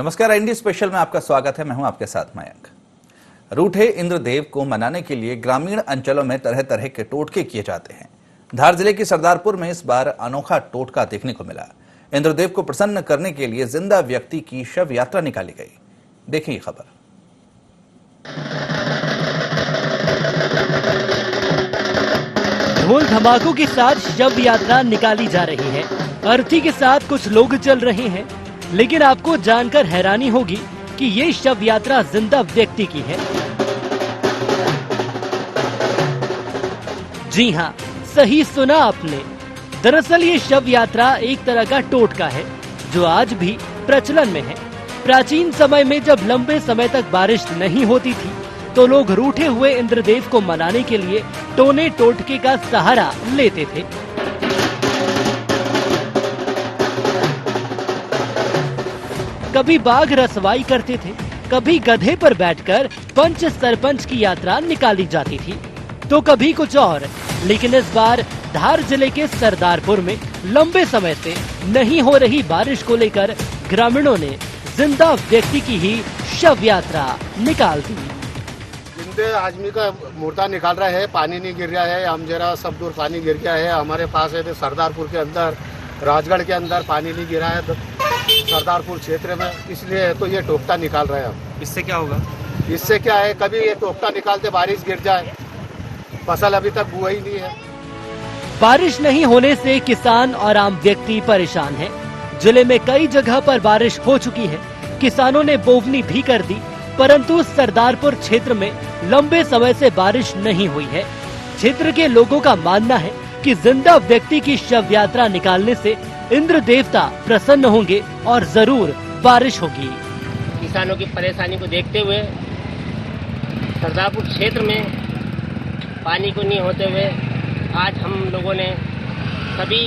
नमस्कार, इंडी स्पेशल में आपका स्वागत है। मैं हूं आपके साथ मयंक। रूठे इंद्रदेव को मनाने के लिए ग्रामीण अंचलों में तरह तरह के टोटके किए जाते हैं। धार जिले की सरदारपुर में इस बार अनोखा टोटका देखने को मिला। इंद्रदेव को प्रसन्न करने के लिए जिंदा व्यक्ति की शव यात्रा निकाली गई। देखिए खबर। ढोल धमाकों के साथ शव यात्रा निकाली जा रही है। अर्थी के साथ कुछ लोग चल रहे हैं, लेकिन आपको जानकर हैरानी होगी कि ये शव यात्रा जिंदा व्यक्ति की है। जी हाँ, सही सुना आपने। दरअसल ये शव यात्रा एक तरह का टोटका है जो आज भी प्रचलन में है। प्राचीन समय में जब लंबे समय तक बारिश नहीं होती थी तो लोग रूठे हुए इंद्रदेव को मनाने के लिए टोने टोटके का सहारा लेते थे। कभी बाघ रसवाई करते थे, कभी गधे पर बैठकर पंच सरपंच की यात्रा निकाली जाती थी, तो कभी कुछ और। लेकिन इस बार धार जिले के सरदारपुर में लंबे समय से नहीं हो रही बारिश को लेकर ग्रामीणों ने जिंदा व्यक्ति की ही शव यात्रा निकाल दी। जिंदे आदमी का मुर्दा निकाल रहा है, पानी नहीं गिर रहा है। हम जरा सब दूर पानी गिर गया है हमारे पास है। तो सरदारपुर के अंदर, राजगढ़ के अंदर पानी नहीं गिरा है तो सरदारपुर क्षेत्र में, इसलिए तो ये टोकता निकाल रहे हैं हम। इससे क्या होगा? इससे क्या है, कभी ये टोकता निकालते बारिश गिर जाए, फसल अभी तक बुआ ही नहीं है। बारिश नहीं होने से किसान और आम व्यक्ति परेशान हैं। जिले में कई जगह पर बारिश हो चुकी है, किसानों ने बोवनी भी कर दी, परंतु सरदारपुर क्षेत्र में लंबे समय से बारिश नहीं हुई है। क्षेत्र के लोगों का मानना है कि जिंदा व्यक्ति की शव यात्रा निकालने से इंद्र देवता प्रसन्न होंगे और जरूर बारिश होगी। किसानों की परेशानी को देखते हुए सरदारपुर क्षेत्र में पानी को नहीं होते हुए आज हम लोगों ने सभी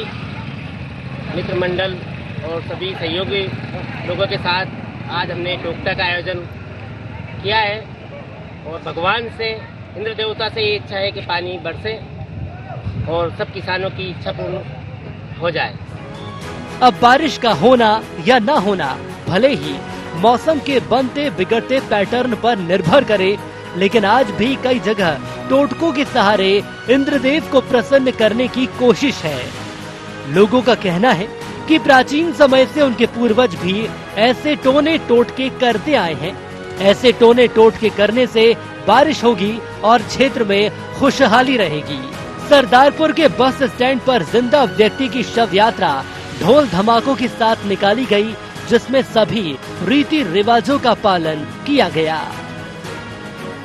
मित्र मंडल और सभी सहयोगी लोगों के साथ आज हमने टोकता का आयोजन किया है और भगवान से, इंद्र देवता से ये इच्छा है कि पानी बरसे और सब किसानों की इच्छा पूर्ण हो जाए। अब बारिश का होना या न होना भले ही मौसम के बनते बिगड़ते पैटर्न पर निर्भर करे, लेकिन आज भी कई जगह टोटकों के सहारे इंद्रदेव को प्रसन्न करने की कोशिश है। लोगों का कहना है कि प्राचीन समय से उनके पूर्वज भी ऐसे टोने टोटके करते आए हैं। ऐसे टोने टोटके करने से बारिश होगी और क्षेत्र में खुशहाली रहेगी। सरदारपुर के बस स्टैंड पर जिंदा व्यक्ति की शव यात्रा ढोल धमाकों के साथ निकाली गई, जिसमें सभी रीति रिवाजों का पालन किया गया।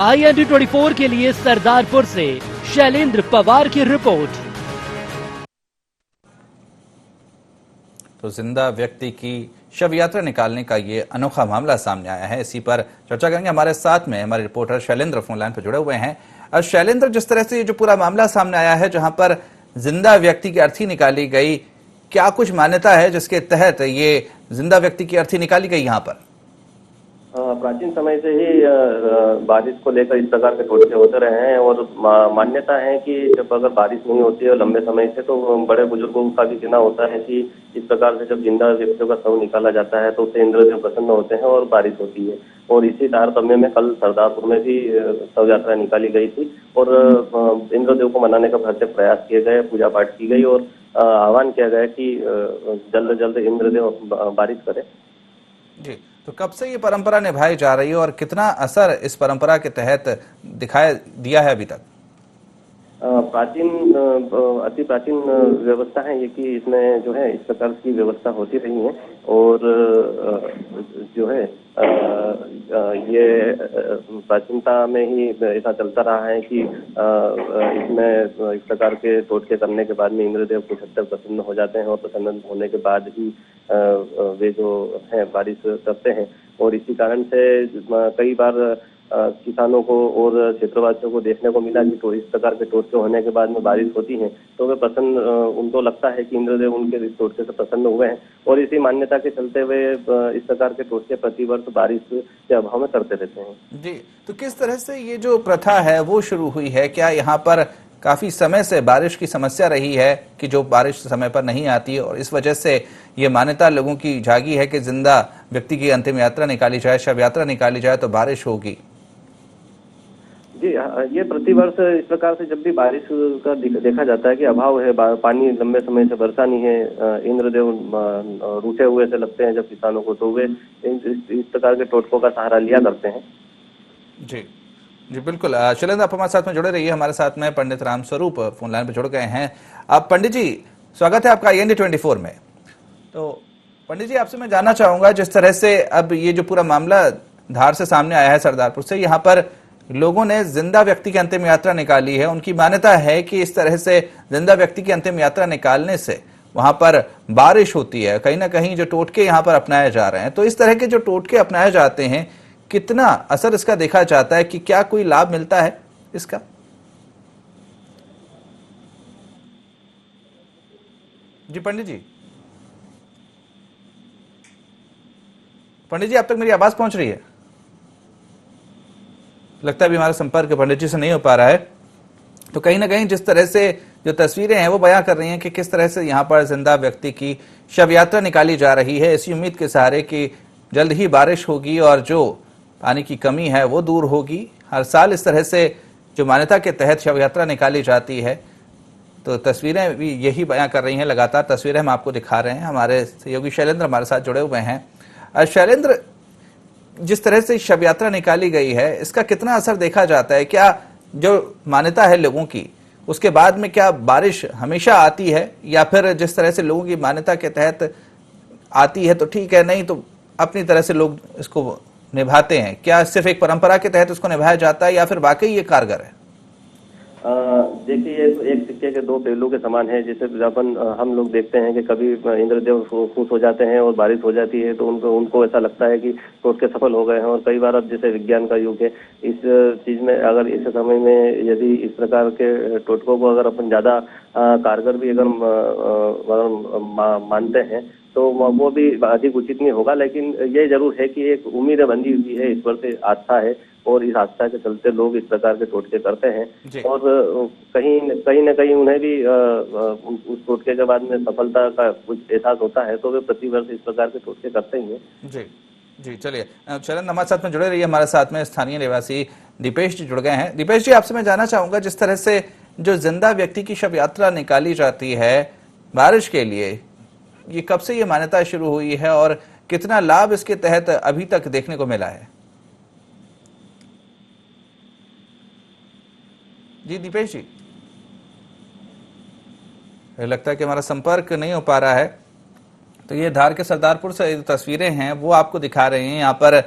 IND 24 के लिए सरदारपुर से शैलेंद्र पवार की रिपोर्ट। तो जिंदा व्यक्ति की शव यात्रा निकालने का ये अनोखा मामला सामने आया है। इसी पर चर्चा करेंगे। हमारे साथ में हमारे रिपोर्टर शैलेंद्र फोन लाइन पर जुड़े हुए हैं। और शैलेंद्र, जिस तरह से ये जो पूरा मामला सामने आया है, जहां पर जिंदा व्यक्ति की अर्थी निकाली गई, क्या कुछ मान्यता है जिसके तहत ये जिंदा व्यक्ति की अर्थी निकाली गई यहाँ पर? प्राचीन समय से ही बारिश को लेकर इस प्रकार के टोटके होते रहे हैं और मान्यता है कि जब अगर बारिश नहीं होती है लंबे समय से तो बड़े बुजुर्गों का भी कहना होता है कि इस प्रकार से जब जिंदा व्यक्तियों का शव निकाला जाता है तो उससे इंद्रदेव प्रसन्न होते हैं और बारिश होती है। और इसी तारतम्य में कल सरदारपुर में भी शव यात्रा निकाली गई थी और इंद्रदेव को मनाने का भरसक प्रयास किए गए, पूजा पाठ की गई और आह्वान किया गया कि जल्द जल्द इंद्रदेव बारिश करे। जी, तो कब से ये परंपरा निभाई जा रही है और कितना असर इस परंपरा के तहत दिखाया दिया है अभी तक? अति प्राचीन व्यवस्था है ये कि इसमें जो है इस प्रकार की व्यवस्था होती रही है और जो है ये प्राचीनता में ही ऐसा चलता रहा है कि इसमें इस प्रकार के टोटके करने के बाद में इंद्रदेव कुछ हद तक प्रसन्न हो जाते हैं और प्रसन्न होने के बाद ही वे जो है बारिश करते हैं। और इसी कारण से कई बार किसानों को और क्षेत्रवासियों को देखने को मिला कि तो इस प्रकार के टोटके होने के बाद में बारिश होती है तो वे प्रसन्न, उनको लगता है कि इंद्रदेव उनके इस टोटके से प्रसन्न हुए हैं और इसी मान्यता के चलते हुए इस प्रकार के टोटके प्रतिवर्ष बारिश के अभाव में करते रहते हैं। जी, तो किस तरह से ये जो प्रथा है वो शुरू हुई है? क्या यहाँ पर काफ़ी समय से बारिश की समस्या रही है कि जो बारिश समय पर नहीं आती और इस वजह से ये मान्यता लोगों की जागी है कि जिंदा व्यक्ति की अंतिम यात्रा निकाली जाए, शव यात्रा निकाली जाए तो बारिश होगी। जी हाँ, ये प्रतिवर्ष इस प्रकार से जब भी बारिश का देखा जाता है कि अभाव है, पानी लंबे समय से बरसा नहीं है, इंद्रदेव रूठे हुए से लगते हैं जब किसानों को, तो वे इस प्रकार के टोटकों का सहारा लिया करते हैं। जी जी बिल्कुल। शैलेंद्र, आप हमारे साथ में जुड़े रहिए। हमारे साथ में पंडित राम स्वरूप फोन लाइन पर जुड़ गए हैं। आप पंडित जी, स्वागत है आपका IND 24 में। तो पंडित जी, आपसे मैं जानना चाहूंगा, जिस तरह से अब ये जो पूरा मामला धार से सामने आया है सरदारपुर से, यहाँ पर लोगों ने जिंदा व्यक्ति की अंतिम यात्रा निकाली है। उनकी मान्यता है कि इस तरह से जिंदा व्यक्ति की अंतिम यात्रा निकालने से वहां पर बारिश होती है। कहीं ना कहीं जो टोटके यहाँ पर अपनाए जा रहे हैं, तो इस तरह के जो टोटके अपनाए जाते हैं, कितना असर इसका देखा जाता है कि क्या कोई लाभ मिलता है इसका? जी पंडित जी, आप तक मेरी आवाज पहुंच रही है? लगता है अभी हमारा संपर्क पंडित जी से नहीं हो पा रहा है। तो कहीं ना कहीं जिस तरह से जो तस्वीरें हैं वो बयां कर रही हैं कि किस तरह से यहाँ पर जिंदा व्यक्ति की शव यात्रा निकाली जा रही है, इसी उम्मीद के सहारे कि जल्द ही बारिश होगी और जो पानी की कमी है वो दूर होगी। हर साल इस तरह से जो मान्यता के तहत शव यात्रा निकाली जाती है, तो तस्वीरें भी यही बयां कर रही हैं। लगातार तस्वीरें हम आपको दिखा रहे हैं। हमारे सहयोगी शैलेंद्र हमारे साथ जुड़े हुए हैं। शैलेंद्र, जिस तरह से शव यात्रा निकाली गई है, इसका कितना असर देखा जाता है? क्या जो मान्यता है लोगों की, उसके बाद में क्या बारिश हमेशा आती है, या फिर जिस तरह से लोगों की मान्यता के तहत आती है तो ठीक है, नहीं तो अपनी तरह से लोग इसको निभाते हैं? क्या सिर्फ एक परंपरा के तहत उसको निभाया जाता है या फिर वाकई ये कारगर है? देखिए, ये तो एक सिक्के के दो पहलू के समान है। जैसे हम लोग देखते हैं कि कभी इंद्रदेव खुश हो जाते हैं और बारिश हो जाती है तो उनको ऐसा लगता है कि टोटके सफल हो गए हैं। और कई बार अब जैसे विज्ञान का युग है, इस चीज में अगर इस समय में यदि इस प्रकार के टोटकों को अगर अपन ज्यादा कारगर भी अगर मानते हैं तो वो भी अधिक उचित नहीं होगा। लेकिन ये जरूर है कि एक उम्मीद बंधी हुई है, ईश्वर से आस्था है और इस आस्था के चलते लोग इस प्रकार के टोटके करते हैं। और कहीं न कहीं उन्हें भी उस टोटके के बाद में सफलता का कुछ एहसास होता है, तो वे प्रतिवर्ष इस प्रकार के टोटके करते ही हैं। जी जी, चलिए शरण, हमारे साथ में जुड़े रहिए। हमारे साथ में स्थानीय निवासी दीपेश जी जुड़ गए हैं। दीपेश जी, आपसे मैं जानना चाहूंगा, जिस तरह से जो जिंदा व्यक्ति की शव यात्रा निकाली जाती है बारिश के लिए, ये कब से ये मान्यता शुरू हुई है और कितना लाभ इसके तहत अभी तक देखने को मिला है? जी दीपेश जी, लगता है कि हमारा संपर्क नहीं हो पा रहा है। तो ये धार के सरदारपुर से तस्वीरें हैं वो आपको दिखा रहे हैं। यहाँ पर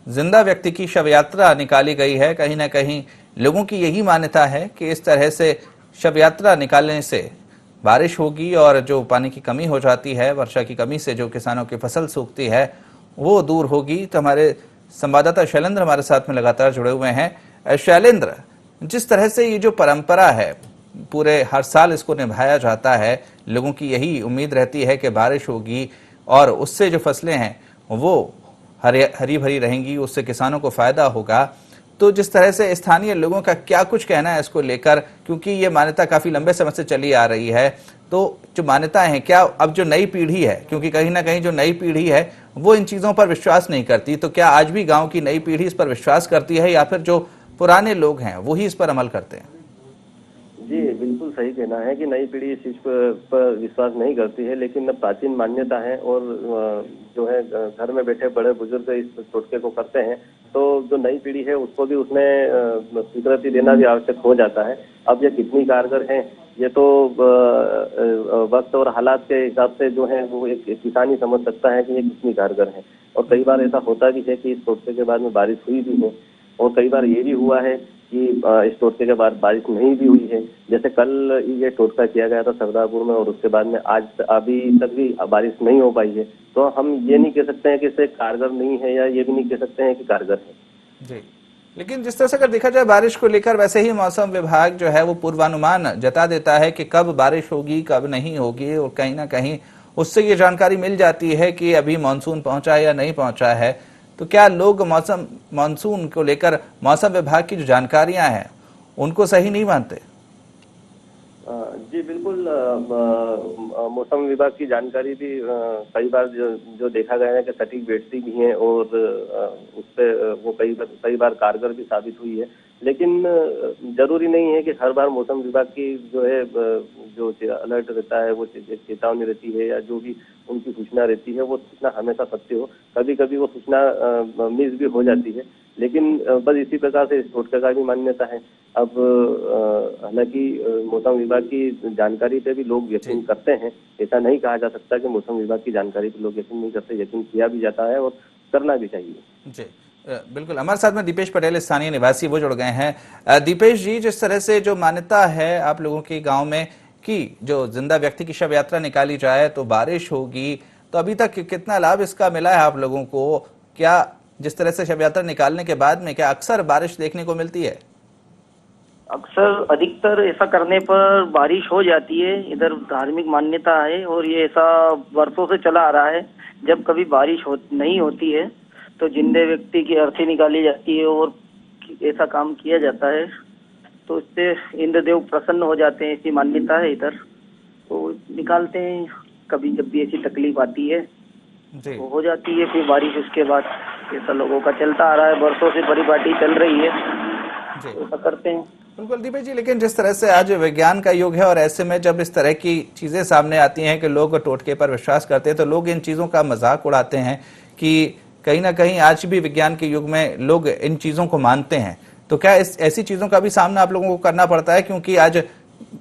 जिंदा व्यक्ति की शव यात्रा निकाली गई है। कहीं ना कहीं लोगों की यही मान्यता है कि इस तरह से शव यात्रा निकालने से बारिश होगी और जो पानी की कमी हो जाती है, वर्षा की कमी से जो किसानों की फसल सूखती है, वो दूर होगी। तो हमारे संवाददाता शैलेंद्र हमारे साथ में लगातार जुड़े हुए हैं। शैलेंद्र, जिस तरह से ये जो परंपरा है, पूरे हर साल इसको निभाया जाता है, लोगों की यही उम्मीद रहती है कि बारिश होगी और उससे जो फसलें हैं वो हरी भरी रहेंगी, उससे किसानों को फायदा होगा। तो जिस तरह से स्थानीय लोगों का क्या कुछ कहना है इसको लेकर, क्योंकि ये मान्यता काफी लंबे समय से चली आ रही है, तो जो मान्यताएं हैं, क्या अब जो नई पीढ़ी है, क्योंकि कहीं ना कहीं जो नई पीढ़ी है वो इन चीजों पर विश्वास नहीं करती, तो क्या आज भी गांव की नई पीढ़ी इस पर विश्वास करती है या फिर जो पुराने लोग हैं वही इस पर अमल करते हैं? जी बिल्कुल सही कहना है कि नई पीढ़ी इस चीज पर विश्वास नहीं करती है, लेकिन प्राचीन मान्यता है और जो है घर में बैठे बड़े बुजुर्ग इस टोटके को करते हैं, तो जो नई पीढ़ी है उसको भी उसमें स्वीकृति देना भी आवश्यक हो जाता है। अब ये कितनी कारगर है ये तो वक्त और हालात के हिसाब से जो है वो एक किसान ही समझ सकता है कि ये कितनी कारगर है। और कई बार ऐसा होता भी है कि इस टोटके के बाद में बारिश हुई भी है और कई बार ये भी हुआ है कि इस टोटके के बाद बारिश नहीं भी हुई है। जैसे कल ये टोटका किया गया था सरदारपुर में और उसके बाद में आज अभी तक भी बारिश नहीं हो पाई है, तो हम ये नहीं कह सकते हैं कि इसे कारगर नहीं है या ये भी नहीं कह सकते हैं कि कारगर है। जी, लेकिन जिस तरह से अगर देखा जाए बारिश को लेकर, वैसे ही मौसम विभाग जो है वो पूर्वानुमान जता देता है कि कब बारिश होगी कब नहीं होगी, और कहीं ना कहीं उससे ये जानकारी मिल जाती है कि अभी मानसून पहुंचा है या नहीं पहुंचा है। तो क्या लोग मानसून को लेकर मौसम विभाग की जो जानकारियां हैं उनको सही नहीं मानते? जी बिल्कुल, मौसम विभाग की जानकारी भी कई बार जो देखा गया है कि सटीक बैठती भी है और उस पे वो कई बार कारगर भी साबित हुई है। लेकिन जरूरी नहीं है कि हर बार मौसम विभाग की जो है जो अलर्ट रहता है, वो चेतावनी रहती है या जो भी उनकी सूचना रहती है वो सूचना हमेशा सत्य हो। कभी कभी वो सूचना मिस भी हो जाती है, लेकिन बस इसी प्रकार से इस टोटके का भी मान्यता है। अब हालांकि मौसम विभाग की जानकारी पे भी लोग यकीन करते हैं, ऐसा नहीं कहा जा सकता कि मौसम विभाग की जानकारी पे लोग यकीन नहीं करते, यकीन किया भी जाता है और करना भी चाहिए। जी बिल्कुल, हमारे साथ में दीपेश पटेल स्थानीय निवासी वो जुड़ गए हैं। दीपेश जी, जिस तरह से जो मान्यता है आप लोगों के गांव में कि जो जिंदा व्यक्ति की शव यात्रा निकाली जाए तो बारिश होगी, तो अभी तक कितना लाभ इसका मिला है आप लोगों को? क्या जिस तरह से शव यात्रा निकालने के बाद में क्या अक्सर बारिश देखने को मिलती है? अक्सर अधिकतर ऐसा करने पर बारिश हो जाती है। इधर धार्मिक मान्यता है और ये ऐसा वर्षों से चला आ रहा है। जब कभी बारिश नहीं होती है तो जिंदे व्यक्ति की अर्थी निकाली जाती है और ऐसा काम किया जाता है, तो इससे इंद्रदेव प्रसन्न हो जाते हैं, ऐसी मान्यता है इधर। तो निकालते हैं, कभी जब भी ऐसी तकलीफ आती है जी। तो हो जाती है फिर बारिश। उसके बाद ऐसा लोगों का चलता आ रहा है, वर्षों से परिपाटी चल रही है, जी ऐसा करते हैं। बिल्कुल दीपेश जी, लेकिन जिस तरह से आज विज्ञान का युग है और ऐसे में जब इस तरह की चीजें सामने आती हैं कि लोग टोटके पर विश्वास करते हैं, तो लोग इन चीजों का मजाक उड़ाते हैं कि कहीं ना कहीं आज भी विज्ञान के युग में लोग इन चीजों को मानते हैं। तो क्या ऐसी चीजों का भी सामना आप लोगों को करना पड़ता है? क्योंकि आज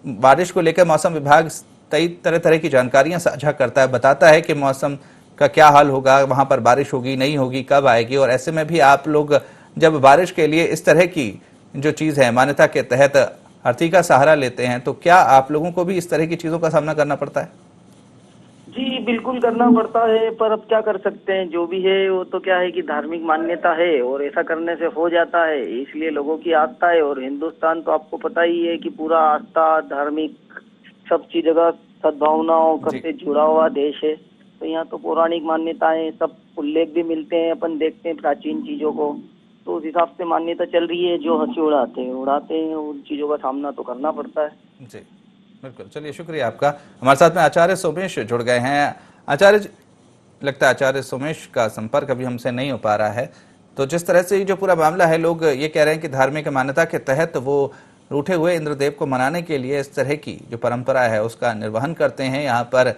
बारिश को लेकर मौसम विभाग कई तरह तरह की जानकारियां साझा करता है, बताता है कि मौसम का क्या हाल होगा, वहां पर बारिश होगी नहीं होगी, कब आएगी, और ऐसे में भी आप लोग जब बारिश के लिए इस तरह की जो चीज है मान्यता के तहत अर्थी का सहारा लेते हैं, तो क्या आप लोगों को भी इस तरह की चीजों का सामना करना पड़ता है? जी बिल्कुल करना पड़ता है, पर अब क्या कर सकते हैं, जो भी है वो तो क्या है कि धार्मिक मान्यता है और ऐसा करने से हो जाता है, इसलिए लोगों की आस्था है। और हिंदुस्तान तो आपको पता ही है कि पूरा आस्था धार्मिक सब चीज जगह सद्भावनाओं से जुड़ा हुआ देश है। तो यहाँ तो पौराणिक मान्यताएं सब उल्लेख भी मिलते हैं, अपन देखते हैं प्राचीन चीजों को, तो उस हिसाब से मान्यता चल रही है। जो हंसी उड़ाते हैं उन चीजों का सामना तो करना पड़ता है। जी बिल्कुल, चलिए शुक्रिया आपका। हमारे साथ में आचार्य सोमेश जुड़ गए हैं। आचार्य जी, लगता है आचार्य सोमेश का संपर्क अभी हमसे नहीं हो पा रहा है। तो जिस तरह से जो पूरा मामला है, लोग ये कह रहे हैं कि धार्मिक मान्यता के तहत वो रूठे हुए इंद्रदेव को मनाने के लिए इस तरह की जो परंपरा है उसका निर्वहन करते हैं। यहाँ पर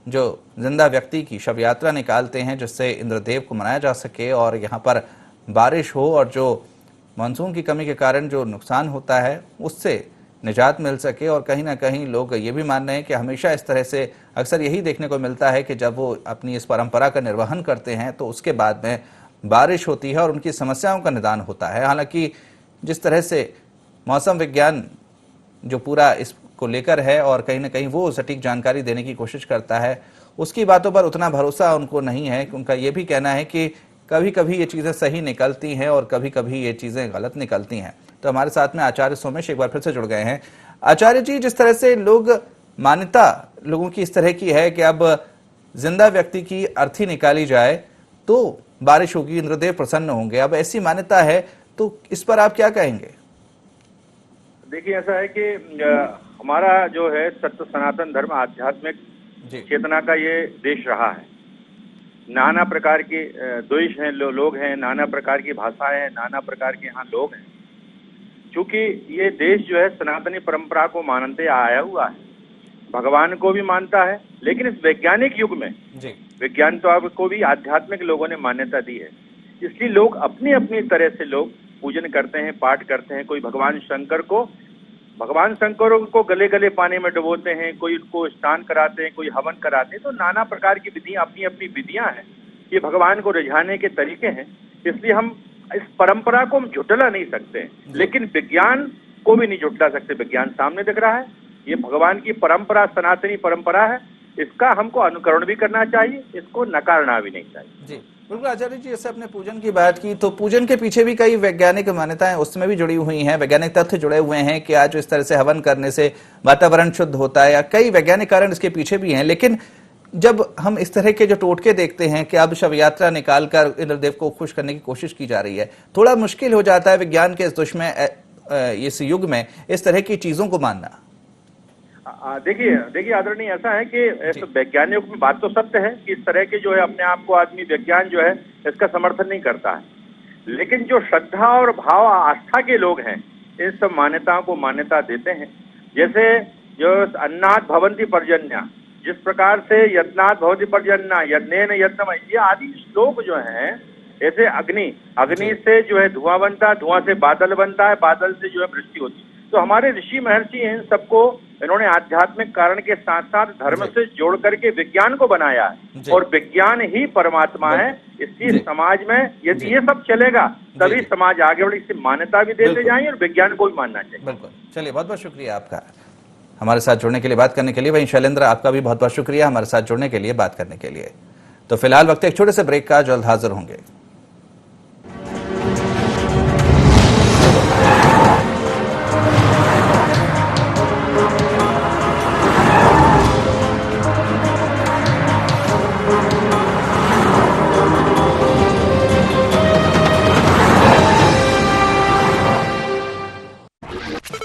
जो जिंदा व्यक्ति की शव यात्रा निकालते हैं जिससे इंद्रदेव को मनाया जा सके और यहाँ पर बारिश हो और जो मानसून की कमी के कारण जो नुकसान होता है उससे निजात मिल सके। और कहीं ना कहीं लोग ये भी मान रहे हैं कि हमेशा इस तरह से अक्सर यही देखने को मिलता है कि जब वो अपनी इस परंपरा का निर्वहन करते हैं तो उसके बाद में बारिश होती है और उनकी समस्याओं का निदान होता है। हालांकि जिस तरह से मौसम विज्ञान जो पूरा इसको लेकर है और कहीं ना कहीं वो सटीक जानकारी देने की कोशिश करता है, उसकी बातों पर उतना भरोसा उनको नहीं है। उनका ये भी कहना है कि कभी कभी ये चीज़ें सही निकलती हैं और कभी कभी ये चीज़ें गलत निकलती हैं। तो हमारे साथ में आचार्य सोमेश एक बार फिर से जुड़ गए हैं। आचार्य जी, जिस तरह से लोग मान्यता लोगों की इस तरह की है कि अब जिंदा व्यक्ति की अर्थी निकाली जाए तो बारिश होगी, इंद्रदेव प्रसन्न होंगे, अब ऐसी मान्यता है, तो इस पर आप क्या कहेंगे? देखिए, ऐसा है कि हमारा जो है सत्य सनातन धर्म आध्यात्मिक चेतना का ये देश रहा है। नाना प्रकार के देश हैं, लोग हैं, नाना प्रकार की भाषाएं हैं, नाना प्रकार के यहाँ लोग हैं। क्योंकि ये देश जो है सनातनी परंपरा को मानते आया हुआ है, भगवान को भी मानता है, लेकिन इस वैज्ञानिक युग में विज्ञान तो को भी आध्यात्मिक लोगों ने मान्यता दी है। इसलिए लोग अपनी अपनी तरह से लोग पूजन करते हैं, पाठ करते हैं। कोई भगवान शंकर को गले गले पानी में डुबोते हैं, कोई उनको स्नान कराते हैं, कोई हवन कराते हैं। तो नाना प्रकार की विधियां, अपनी अपनी विधियां हैं। ये भगवान को रिझाने के तरीके हैं। इसलिए हम इस परंपरा को हम झुटला नहीं सकते, लेकिन विज्ञान को भी नहीं झुटला सकते। विज्ञान सामने दिख रहा है, ये भगवान की परंपरा सनातनी परंपरा है, इसका हमको अनुकरण भी करना चाहिए, इसको नकारना भी नहीं चाहिए। जी बिल्कुल आचार्य जी, जैसे आपने पूजन की बात की, तो पूजन के पीछे भी कई वैज्ञानिक मान्यताएं उसमें भी जुड़ी हुई हैं, वैज्ञानिक तथ्य जुड़े हुए हैं कि आज इस तरह से हवन करने से वातावरण शुद्ध होता है, या कई वैज्ञानिक कारण इसके पीछे भी हैं। लेकिन जब हम इस तरह के जो टोटके देखते हैं कि अब शव यात्रा निकालकर इंद्रदेव को खुश करने की कोशिश की जा रही है, थोड़ा मुश्किल हो जाता है विज्ञान के इस युग में इस तरह की चीजों को मानना। देखिए आदरणीय, ऐसा है कि इस वैज्ञानिकों में बात तो सत्य है कि इस तरह के जो है अपने आप को आदमी विज्ञान जो है इसका समर्थन नहीं करता है, लेकिन जो श्रद्धा और भाव आस्था के लोग हैं इन सब मान्यताओं को मान्यता देते हैं। जैसे जो अन्नात् भवन्ति पर्जन्या, जिस प्रकार से यत्नात् भवति पर्जन्या, यज्ञेन यत्नम, ये आदि श्लोक जो हैं, ऐसे अग्नि से जो है धुआं बनता है, धुआं से बादल बनता है, बादल से जो है वृष्टि होती है। तो हमारे ऋषि महर्षि इन सबको इन्होंने आध्यात्मिक कारण के साथ साथ धर्म से जोड़ करके विज्ञान को बनाया है, और विज्ञान ही परमात्मा है। इसलिए समाज में यदि ये सब चलेगा तभी समाज आगे बढ़े। इससे मान्यता भी देते जाएंगे और विज्ञान को भी मानना चाहिए। बिल्कुल। चलिए, बहुत बहुत शुक्रिया आपका हमारे साथ जुड़ने के लिए, बात करने के लिए। वहीं शैलेंद्र, आपका भी बहुत बहुत शुक्रिया हमारे साथ जुड़ने के लिए, बात करने के लिए। तो फिलहाल वक्त एक छोटे से ब्रेक का, जल्द हाजिर होंगे।